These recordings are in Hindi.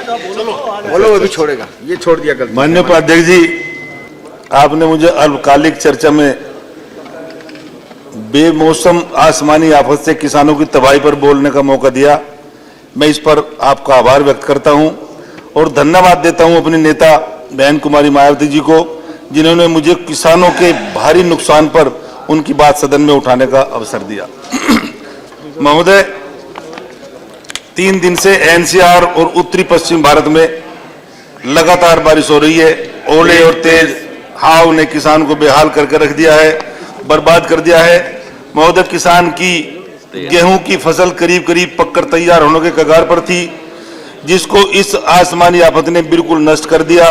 बोलो अभी छोड़ेगा, ये छोड़ दिया कल। माननीय उपाध्यक्ष जी, आपने मुझे अल्पकालिक चर्चा में बेमौसम आसमानी आफत से किसानों की तबाही पर बोलने का मौका दिया। मैं इस पर आपका आभार व्यक्त करता हूं और धन्यवाद देता हूं अपनी नेता बहन कुमारी मायावती जी को, जिन्होंने मुझे किसानों के भारी नुकसान पर उनकी बात सदन में उठाने का अवसर दिया। महोदय, 3 दिन से एनसीआर और उत्तरी पश्चिम भारत में लगातार बारिश हो रही है। ओले और तेज हवा ने किसान को बेहाल करके रख दिया है, बर्बाद कर दिया है। महोदय, किसान की गेहूं की फसल करीब करीब पककर तैयार होने के कगार पर थी, जिसको इस आसमानी आफत ने बिल्कुल नष्ट कर दिया।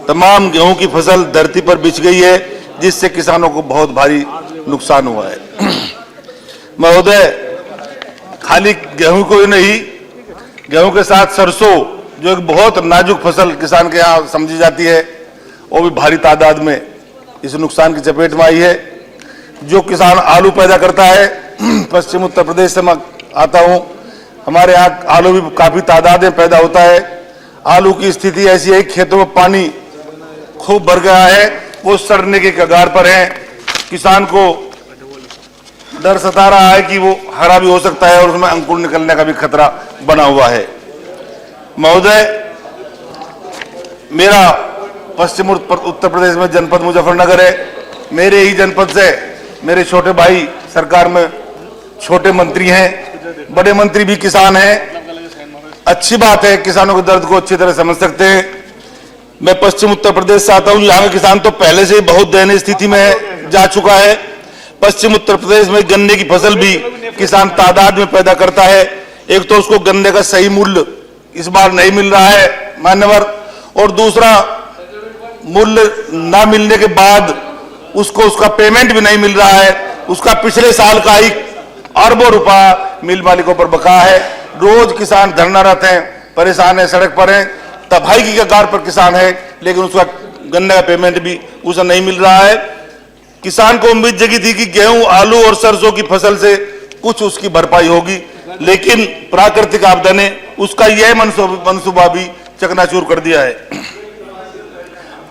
तमाम गेहूं की फसल धरती पर बिछ गई है, जिससे किसानों को बहुत भारी नुकसान हुआ है। महोदय, खाली गेहूं को ही नहीं, गेहूं के साथ सरसों, जो एक बहुत नाजुक फसल किसान के यहाँ समझी जाती है, वो भी भारी तादाद में इस नुकसान की चपेट में आई है। जो किसान आलू पैदा करता है, पश्चिम उत्तर प्रदेश से मैं आता हूँ, हमारे यहाँ आलू भी काफी तादाद में पैदा होता है। आलू की स्थिति ऐसी है, खेतों में पानी खूब भर गया है, वो सड़ने के कगार पर है। किसान को डर सता रहा है कि वो हरा भी हो सकता है और उसमें अंकुर निकलने का भी खतरा बना हुआ है। महोदय, मेरा पश्चिम उत्तर प्रदेश में जनपद मुजफ्फरनगर है। मेरे ही जनपद से मेरे छोटे भाई सरकार में छोटे मंत्री हैं, बड़े मंत्री भी किसान हैं। अच्छी बात है, किसानों के दर्द को अच्छी तरह समझ सकते हैं। मैं पश्चिम उत्तर प्रदेश से आता हूं, यहाँ का किसान तो पहले से ही बहुत दयनीय स्थिति में जा चुका है। पश्चिम उत्तर प्रदेश में गन्ने की फसल भी किसान तादाद में पैदा करता है। एक तो उसको गन्ने का सही मूल्य इस बार नहीं मिल रहा है मान्यवर, और दूसरा मूल्य ना मिलने के बाद उसको उसका पेमेंट भी नहीं मिल रहा है। उसका पिछले साल का ही अरबों रुपया मिल मालिकों पर बकाया है। रोज किसान धरनारत हैं, परेशान है, सड़क पर हैं, तबाही की कगार पर किसान है, लेकिन उसका गन्ने का पेमेंट भी उसे नहीं मिल रहा है। किसान को उम्मीद जगी थी कि गेहूं, आलू और सरसों की फसल से कुछ उसकी भरपाई होगी, लेकिन प्राकृतिक आपदा ने उसका यह मंसूबा भी चकनाचूर कर दिया है।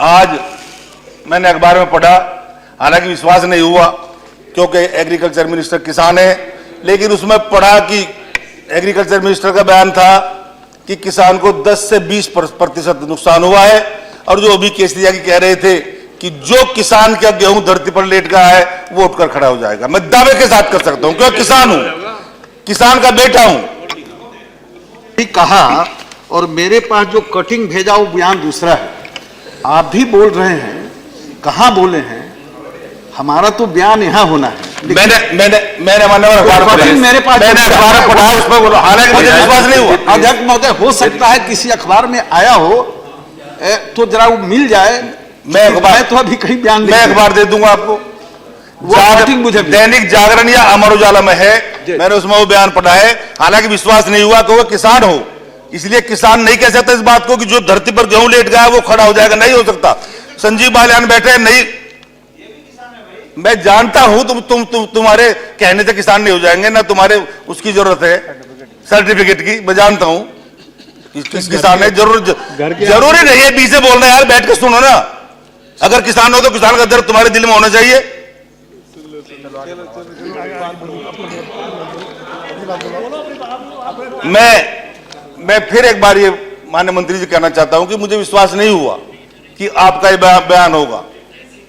आज मैंने अखबार में पढ़ा, हालांकि विश्वास नहीं हुआ क्योंकि एग्रीकल्चर मिनिस्टर किसान है, लेकिन उसमें पढ़ा कि एग्रीकल्चर मिनिस्टर का बयान था कि किसान को 10 से 20% नुकसान हुआ है। और जो अभी केसरिया की कह रहे थे कि जो किसान का गेहूं धरती पर लेट गया है वो उठकर खड़ा हो जाएगा। मैं दावे के साथ कर सकता हूं क्योंकि किसान हूं, किसान का बेटा हूं। कहा, और मेरे पास जो कटिंग भेजा वो बयान दूसरा है। आप भी बोल रहे हैं, कहां बोले हैं? हमारा तो बयान यहां होना है। मैंने मेरे पास अखबार पढ़ा, उसमें बोलो, हालांकि मुझे विश्वास नहीं हुआ। अध्यक्ष महोदय, हो सकता है किसी अखबार में आया हो, तो जरा वो मिल जाए। मैं अखबार तो अभी कहीं बयान मैं अखबार दे दूंगा आपको। मुझे दैनिक जागरण या अमर उजाला में है, मैंने उसमें वो बयान पढ़ा है। हालांकि विश्वास नहीं हुआ कि वो किसान हो, इसलिए किसान नहीं कह सकता इस बात को कि जो धरती पर गेहूं लेट गया वो खड़ा हो जाएगा, नहीं हो सकता। संजीव बालियान बैठे हैं, नहीं, मैं जानता हूं तुम्हारे कहने से किसान नहीं हो जाएंगे, ना तुम्हारे उसकी जरूरत है सर्टिफिकेट की, मैं जानता हूं किसान है। जरूरी नहीं है बीच से बोलना, यार बैठ के सुनो ना। अगर किसान हो तो किसान का दर्द तुम्हारे दिल में होना चाहिए। मैं फिर एक बार ये माननीय मंत्री जी कहना चाहता हूं कि मुझे विश्वास नहीं हुआ कि आपका ये बयान होगा,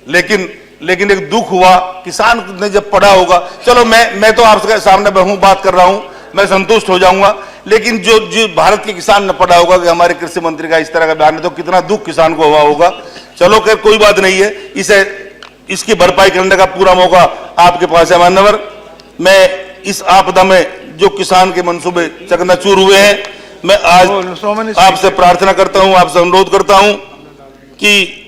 लेकिन एक दुख हुआ किसान ने जब पढ़ा होगा। चलो मैं तो आपके सामने हूं, बात कर रहा हूं, मैं संतुष्ट हो जाऊंगा, लेकिन जो भारत के किसान ने पढ़ा होगा कि हमारे कृषि मंत्री का इस तरह का बयान है, तो कितना दुख किसान को हुआ होगा। चलो खैर कोई बात नहीं है, इसकी भरपाई करने का पूरा मौका आपके पास है मान्यवर। मैं इस आपदा में जो किसान के मंसूबे चकनाचूर हुए हैं, मैं आज आपसे प्रार्थना करता हूं, आपसे अनुरोध करता हूं कि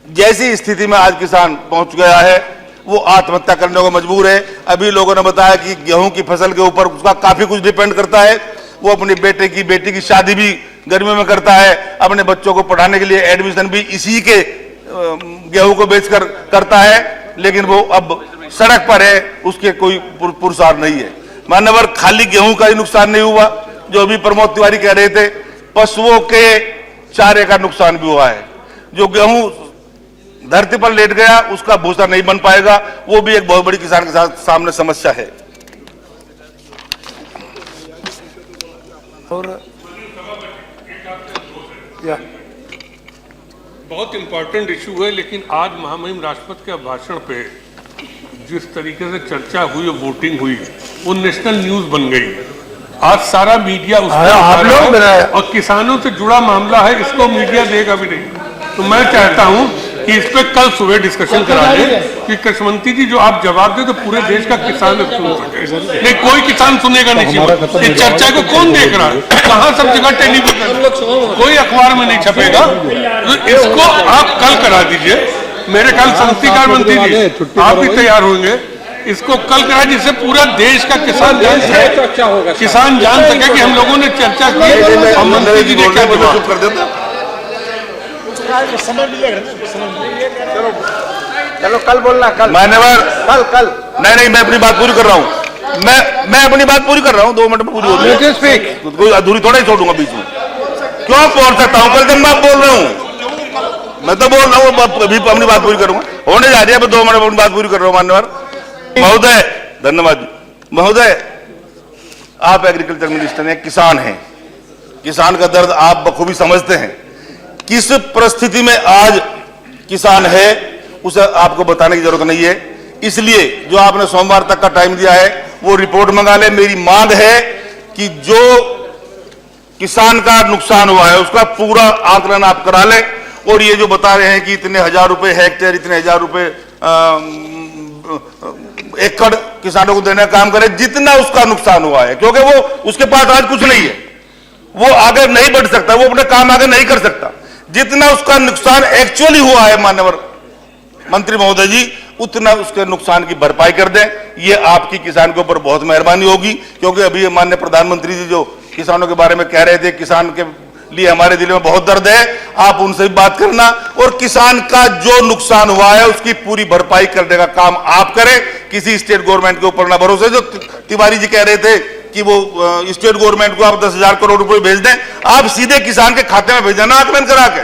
जैसी स्थिति में आज किसान पहुंच गया है वो आत्महत्या करने को मजबूर है। अभी लोगों ने बताया कि गेहूं की फसल के ऊपर उसका काफी कुछ डिपेंड करता है। वो अपने बेटी की शादी भी गर्मी में करता है, अपने बच्चों को पढ़ाने के लिए एडमिशन भी इसी के गेहूं को बेचकर करता है, लेकिन वो अब सड़क पर है, उसके कोई पुरस्कार नहीं है। मान्यवर, खाली गेहूं का ही नुकसान नहीं हुआ, जो अभी प्रमोद तिवारी कह रहे थे पशुओं के चारे का नुकसान भी हुआ है। जो गेहूं धरती पर लेट गया उसका भूसा नहीं बन पाएगा, वो भी एक बहुत बड़ी किसान के साथ सामने समस्या है। और बहुत इंपॉर्टेंट इशू है, लेकिन आज महामहिम राष्ट्रपति के भाषण पे जिस तरीके से चर्चा हुई और वोटिंग हुई, वो नेशनल न्यूज बन गई। आज सारा मीडिया उस पर आप लोग और किसानों से जुड़ा मामला है, इसको मीडिया देगा भी नहीं। तो मैं चाहता हूं कि इस पे कल सुबह डिस्कशन करा लें कि कृषि मंत्री जी जो आप जवाब दे तो पूरे देश का किसान सुन सके। नहीं, कोई किसान सुनेगा नहीं। इस चर्चा को कौन देख रहा है? कहाँ सब जगह टेलीविजन, कोई अखबार में नहीं छपेगा। तो इसको आप कल करा दीजिए। मेरे ख्याल संसदीय कार्य मंत्री जी आप भी तैयार होंगे, इसको कल करा जिससे पूरा देश का किसान जान सके, किसान जान सके कि हम लोगों ने चर्चा की और मंत्री जी ने क्या जवाब कर देता। चलो कल बोलना, कल मान्यवर, कल नहीं, मैं अपनी बात पूरी कर रहा हूँ। मैं अपनी बात पूरी कर रहा हूँ, 2 मिनट में पूरी हो रही है। कोई अधूरी थोड़ा ही छोड़ूंगा बीच में। क्यों बोल सकता हूँ? कल जब मैं बोल रहा हूँ, मैं तो बोल रहा हूँ, अभी अपनी बात पूरी करूंगा। होने जा रही है, 2 मिनट में अपनी बात पूरी कर रहा हूँ। मान्यवर महोदय, धन्यवाद महोदय। आप एग्रीकल्चर मिनिस्टर हैं, किसान हैं, किसान का दर्द आप बखूबी समझते हैं। किस परिस्थिति में आज किसान है उसे आपको बताने की जरूरत नहीं है। इसलिए जो आपने सोमवार तक का टाइम दिया है वो रिपोर्ट मंगा ले। मेरी मांग है कि जो किसान का नुकसान हुआ है उसका पूरा आकलन आप करा लें। और ये जो बता रहे हैं कि इतने 1000 रुपए हेक्टेयर, इतने 1000 रुपए एकड़ किसानों को देने का काम करें, जितना उसका नुकसान हुआ है, क्योंकि वो उसके पास आज कुछ नहीं है, वो आगे नहीं बढ़ सकता, वो अपने काम आगे नहीं कर सकता। जितना उसका नुकसान एक्चुअली हुआ है माननीय मंत्री महोदय जी, उतना उसके नुकसान की भरपाई कर दें। ये आपकी किसान के ऊपर बहुत मेहरबानी होगी, क्योंकि अभी माननीय प्रधानमंत्री जी जो किसानों के बारे में कह रहे थे, किसान के लिए हमारे दिल में बहुत दर्द है। आप उनसे भी बात करना और किसान का जो नुकसान हुआ है उसकी पूरी भरपाई करने का काम आप करें। किसी स्टेट गवर्नमेंट के ऊपर ना भरोसे। जो तिवारी जी कह रहे थे कि वो स्टेट गवर्नमेंट को आप 10,000 करोड़ रुपए भेज दें, आप सीधे किसान के खाते में भेजना आकलन करा के,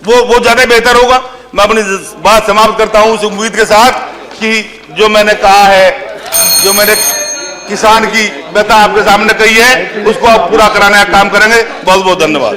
वो ज्यादा बेहतर होगा। मैं अपनी बात समाप्त करता हूं उस उम्मीद के साथ कि जो मैंने कहा है, जो मैंने किसान की व्यथा आपके सामने कही है, उसको आप पूरा कराने का काम करेंगे। बहुत बहुत धन्यवाद।